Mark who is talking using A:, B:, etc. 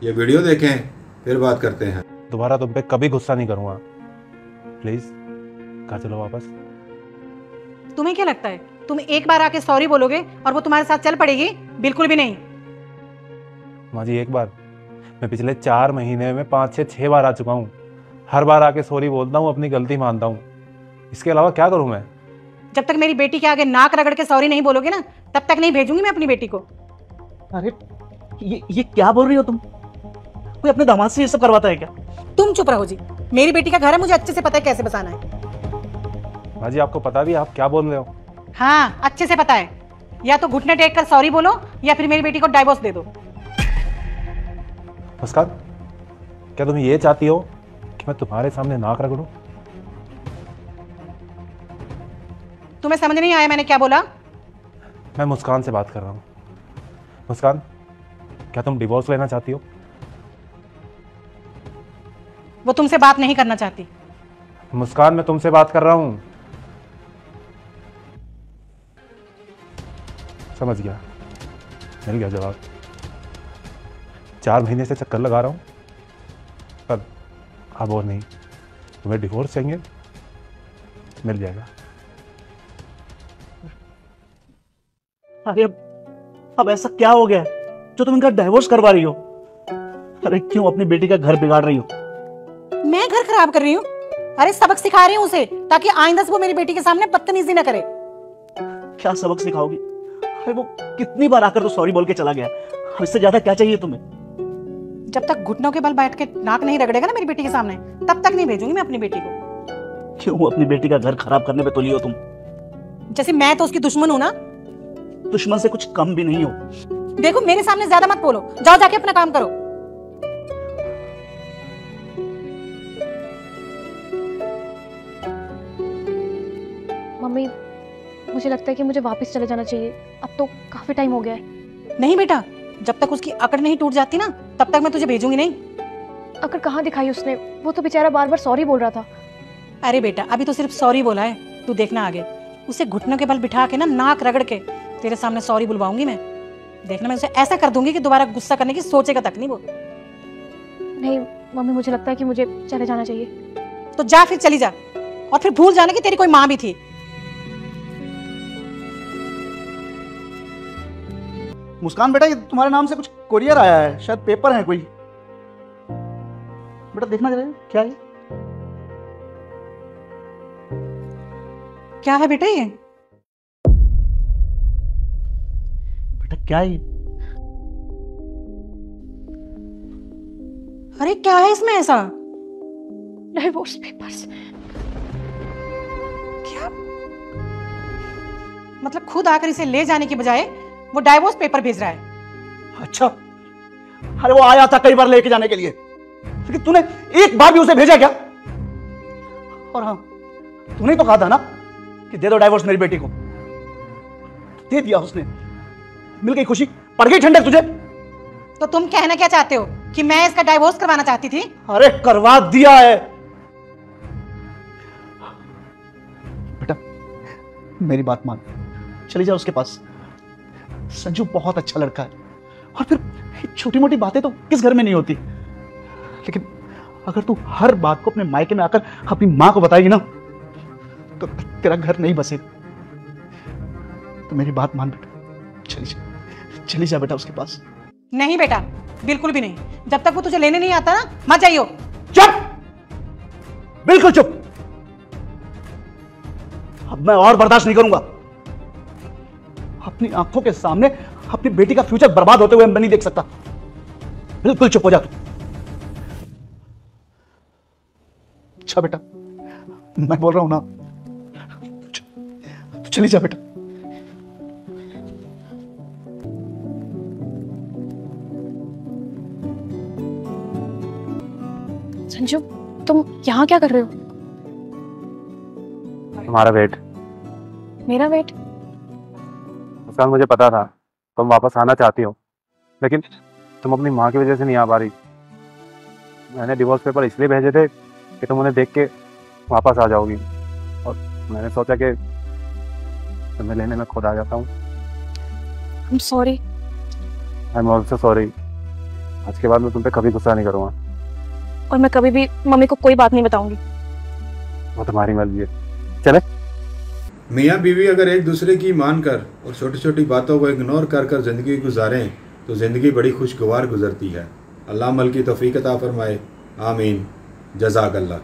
A: ये वीडियो देखें, फिर बात करते हैं।
B: दोबारा तुम पे कभी गुस्सा नहीं करूंगा। प्लीज घर चलो वापस।
C: तुम्हें क्या लगता है तुम एक बार आके सॉरी बोलोगे और वो तुम्हारे साथ चल पड़ेगी? बिल्कुल भी नहीं।
B: माँ जी एक बार, मैं पिछले 4 महीने में 5 से 6 बार आ चुका हूँ। हर बार आके सॉरी बोलता हूँ, अपनी गलती मानता हूँ। इसके अलावा क्या करूँ मैं?
C: जब तक मेरी बेटी के आगे नाक रगड़ के सॉरी नहीं बोलोगे ना, तब तक नहीं भेजूंगी मैं अपनी बेटी को।
D: अरे ये क्या बोल रही हो तुम? कोई अपने दामाद से ये सब करवाता है क्या?
C: तुम चुप रहो जी। मेरी बेटी का घर है, मुझे अच्छे से पता है कैसे बसाना है।
B: माँ जी आपको पता भी आप क्या बोल रहे हो?
C: हाँ अच्छे से पता है। या तो घुटने टेक कर सॉरी बोलो या फिर मेरी बेटी को डाइवोर्स दे दो।
B: मुस्कान, क्या तुम ये चाहती हो कि मैं तुम्हारे सामने नाक रगड़ूं?
C: तुम्हें समझ नहीं आया मैंने क्या बोला?
B: मैं मुस्कान से बात कर रहा हूँ। मुस्कान, क्या तुम डिवोर्स लेना चाहती हो?
C: वो तुमसे बात नहीं करना चाहती।
B: मुस्कान मैं तुमसे बात कर रहा हूँ। समझ गया, मिल गया जवाब। 4 महीने से चक्कर लगा रहा हूँ, पर अब और नहीं। तुम्हें डिवोर्स चाहिए, मिल जाएगा।
D: अरे अब ऐसा क्या हो गया जो तुम इनका डाइवोर्स करवा रही हो? अरे क्यों अपनी बेटी का घर बिगाड़ रही हो?
C: मैं घर खराब कर रही हूँ? अरे सबक सिखा रही हूँ उसे, ताकि आइंदा से वो मेरी बेटी के सामने बदतमीजी न करे।
D: क्या सबक सिखाओगी? अरे वो कितनी बार आकर तो सॉरी बोल के चला गया। अब इससे ज्यादा क्या चाहिए तुम्हें?
C: जब तक घुटनों के बल बैठ के नाक नहीं रगड़ेगा ना मेरी बेटी के सामने, तब तक नहीं भेजूंगी मैं अपनी बेटी को।
D: क्यों अपनी बेटी का घर खराब करने पे तुली हो तुम?
C: जैसे मैं तो उसकी दुश्मन हूं ना।
D: दुश्मन से कुछ कम भी नहीं हो।
C: देखो मेरे सामने ज्यादा मत बोलो, जाओ जाके अपना काम करो।
E: मम्मी, मुझे लगता है कि मुझे वापस चले जाना चाहिए। अब तो काफी टाइम हो गया है।
C: नहीं बेटा, जब तक उसकी अकड़ नहीं टूट जाती ना, तब तक मैं तुझे भेजूंगी नहीं।
E: अकड़ कहाँ दिखाई उसने? वो तो बेचारा बार बार सॉरी बोल रहा था।
C: अरे बेटा, अभी तो सिर्फ सॉरी बोला है, तू देखना आगे। उसे घुटनों के बल बिठा के ना, नाक रगड़ के तेरे सामने सॉरी बुलवाऊंगी मैं। देखना मैं उसे ऐसा कर दूंगी कि दोबारा गुस्सा करने की सोचेगा तक नहीं वो।
E: नहीं मम्मी, मुझे लगता है कि मुझे चले जाना चाहिए।
C: तो जा फिर, चली जा, और फिर भूल जाना कि तेरी कोई माँ भी थी।
D: मुस्कान बेटा, ये तुम्हारे नाम से कुछ कोरियर आया है, शायद पेपर है कोई। बेटा देखना जरा, क्या है?
C: क्या है बेटा ये?
D: बेटा क्या है ये?
C: अरे क्या है इसमें ऐसा?
E: Divorce papers.
C: क्या मतलब, खुद आकर इसे ले जाने की बजाय वो डाइवोर्स पेपर भेज रहा है?
D: अच्छा, अरे वो आया था कई बार लेके जाने के लिए, लेकिन तूने एक बार भी उसे भेजा क्या? और हाँ, तूने तो कहा था ना कि दे दो डाइवोर्स मेरी बेटी को। दे दिया उसने, मिल गई खुशी, पड़ गई ठंडक तुझे।
C: तो तुम कहना क्या चाहते हो कि मैं इसका डाइवोर्स करवाना चाहती थी?
D: अरे करवा दिया है। बेटा मेरी बात मान, चली जा उसके पास। संजू बहुत अच्छा लड़का है, और फिर छोटी मोटी बातें तो किस घर में नहीं होती। लेकिन अगर तू हर बात को अपने मायके में आकर अपनी मां को बताएगी ना, तो तेरा घर नहीं बसेगा। तो मेरी बात मान बेटा, चली जा बेटा उसके पास।
C: नहीं बेटा, बिल्कुल भी नहीं। जब तक वो तुझे लेने नहीं आता ना, मत जाइयो।
D: चुप, बिल्कुल चुप। अब मैं और बर्दाश्त नहीं करूंगा। अपनी आंखों के सामने अपनी बेटी का फ्यूचर बर्बाद होते हुए मैं नहीं देख सकता। बिल्कुल चुप हो जा तू। अच्छा बेटा, मैं बोल रहा हूं ना, चली जा बेटा।
E: संजू, तुम यहाँ क्या कर रहे हो?
B: तुम्हारा वेट।
E: मेरा वेट?
B: मुस्कान, मुझे पता था तुम वापस आना चाहती हो, लेकिन तुम अपनी माँ की वजह से नहीं आ पा रही। मैंने डिवोर्स पेपर इसलिए भेजे थे कि तुम उन्हें देख के वापस आ जाओगी, और मैंने सोचा कि तुम्हें लेने में खुद आ जाता हूँ।
E: I'm sorry.
B: I am also sorry. आज के बाद मैं तुम पे कभी गुस्सा नहीं करूँगा।
E: और मैं कभी भी मम्मी को कोई बात नहीं बताऊंगी।
B: वो तुम्हारी मर्जी है। चले।
A: मियाँ बीवी अगर एक दूसरे की मानकर और छोटी छोटी बातों को इग्नोर कर कर ज़िंदगी गुजारें तो ज़िंदगी बड़ी खुशगवार गुजरती है। अल्लाह अमल की तौफीक अता फरमाए। आमीन। जज़ाकल्लाह।